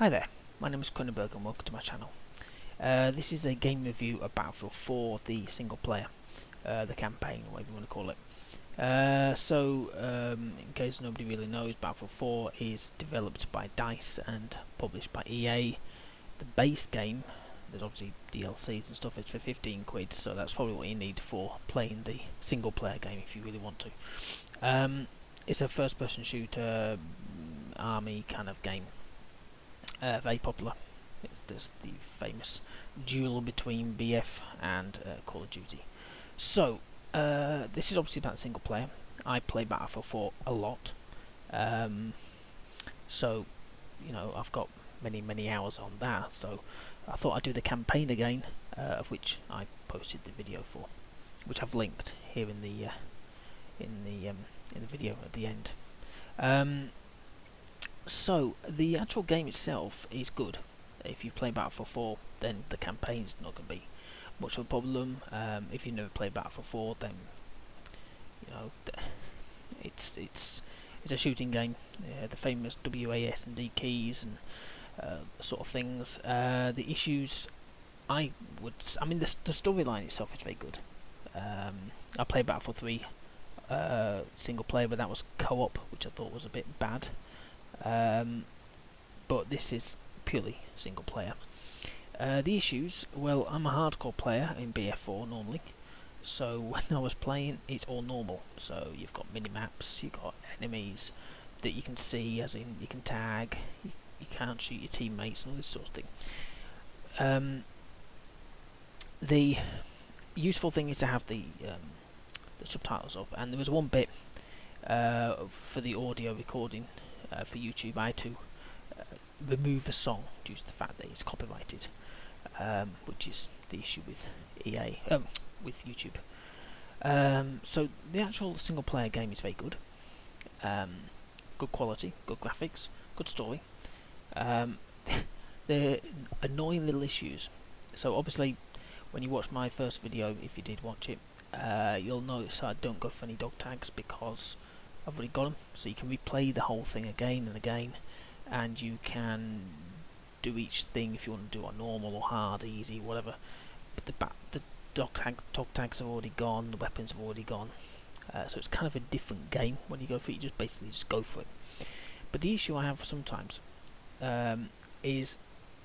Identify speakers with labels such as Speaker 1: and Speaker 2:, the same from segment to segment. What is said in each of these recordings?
Speaker 1: Hi there, my name is Kronenberg and welcome to my channel. This is a game review of Battlefield 4, the single player, the campaign, whatever you want to call it. In case nobody really knows, Battlefield 4 is developed by DICE and published by EA. The base game, there's obviously DLCs and stuff, it's for 15 quid, so that's probably what you need for playing the single player game if you really want to. It's a first person shooter, army kind of game. Very popular. There's the famous duel between BF and Call of Duty. So, this is obviously about single player. I play Battlefield 4 a lot. So, you know, I've got many hours on that. So, I thought I'd do the campaign again, of which I posted the video for, which I've linked here in the video at the end. So, the actual game itself is good. If you play Battlefield 4, then the campaign's not going to be much of a problem. If you've never played Battlefield 4, then you know it's a shooting game. The famous WAS and D keys and sort of things. The issues, the storyline itself is very good. I played Battlefield 3 single player, but that was co-op, which I thought was a bit bad. But this is purely single player. The issues, well, I'm a hardcore player in BF4 normally, so when I was playing it's all normal. So you've got mini-maps, you've got enemies that you can see, as in you can tag, you can't shoot your teammates and all this sort of thing. The useful thing is to have the subtitles up, and there was one bit for the audio recording for YouTube. I had to remove a song due to the fact that it's copyrighted, which is the issue with EA, with YouTube. So the actual single player game is very good. Good quality, good graphics, good story. The annoying little issues. So obviously, when you watch my first video, if you did watch it, you'll notice I don't go for any dog tags because I've already got them. So you can replay the whole thing again and again, and you can do each thing if you want to do on normal or hard, easy, whatever. But the dog tags are already gone, the weapons have already gone. So it's kind of a different game when you go for it. You basically just go for it. But the issue I have sometimes is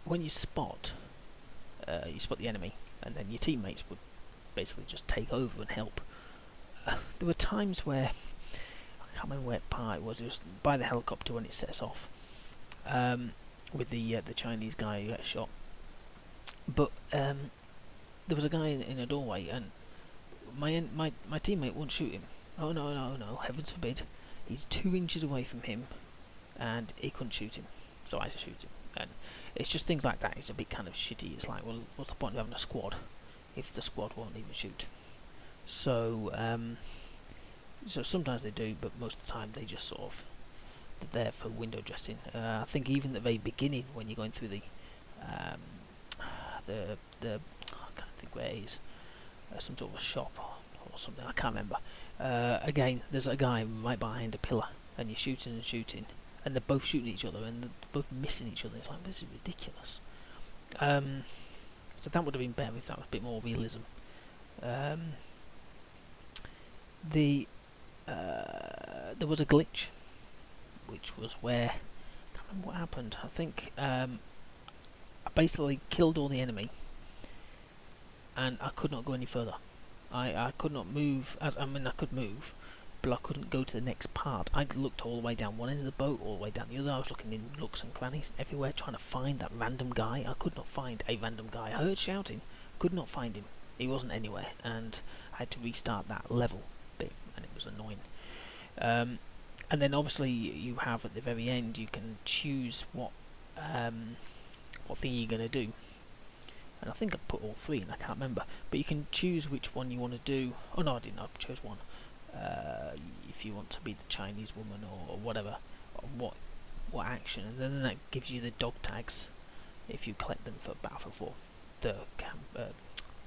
Speaker 1: when you spot the enemy, and then your teammates would basically just take over and help. There were times where I can't remember what part it was by the helicopter when it sets off, with the Chinese guy who got shot. But there was a guy in a doorway, and my teammate wouldn't shoot him. Oh no, heavens forbid! He's 2 inches away from him, and he couldn't shoot him, so I had to shoot him. And it's just things like that. It's a bit kind of shitty. It's like, well, what's the point of having a squad if the squad won't even shoot? So so sometimes they do, but most of the time they just sort of, they're there for window dressing. I think even at the very beginning, when you're going through the I can't think where it is, some sort of a shop or something, I can't remember. Again, there's a guy right behind a pillar, and you're shooting and shooting, and they're both shooting each other, and they're both missing each other. It's like, this is ridiculous. So that would have been better if that was a bit more realism. There was a glitch, which was where, I can't remember what happened. I think I basically killed all the enemy, and I could not go any further. I could not move. I could move, but I couldn't go to the next part. I looked all the way down one end of the boat, all the way down the other. I was looking in nooks and crannies everywhere, trying to find that random guy. I could not find a random guy. I heard shouting, could not find him. He wasn't anywhere, and I had to restart that level bit, and it was annoying. And then obviously you have at the very end, you can choose what thing you're going to do. And I think I put all 3 and I can't remember, but you can choose which one you want to do. Oh no, I didn't, I chose one. If you want to be the Chinese woman or whatever, or what action, and then that gives you the dog tags if you collect them for Battlefield 4, the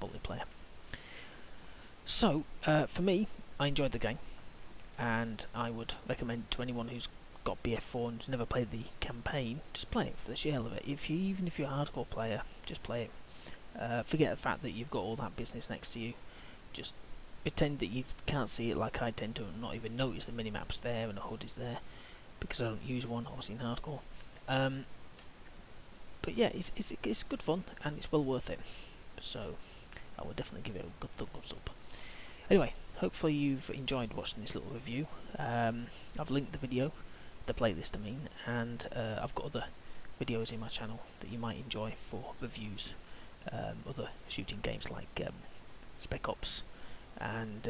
Speaker 1: multiplayer. So for me, I enjoyed the game, and I would recommend it to anyone who's got BF4 and never played the campaign, just play it for the sheer of it. Even if you're a hardcore player, just play it. Forget the fact that you've got all that business next to you. Just pretend that you can't see it, like I tend to, and not even notice the minimap's there and the HUD is there, because I don't use one, obviously, in hardcore. But yeah, it's good fun, and it's well worth it. So I would definitely give it a good thumbs up. Anyway, hopefully you've enjoyed watching this little review. I've linked the video, the playlist I mean, and I've got other videos in my channel that you might enjoy for reviews. Other shooting games like Spec Ops and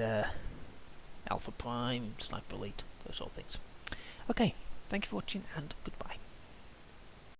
Speaker 1: Alpha Prime, Sniper Elite, those sort of things. Okay, thank you for watching and goodbye.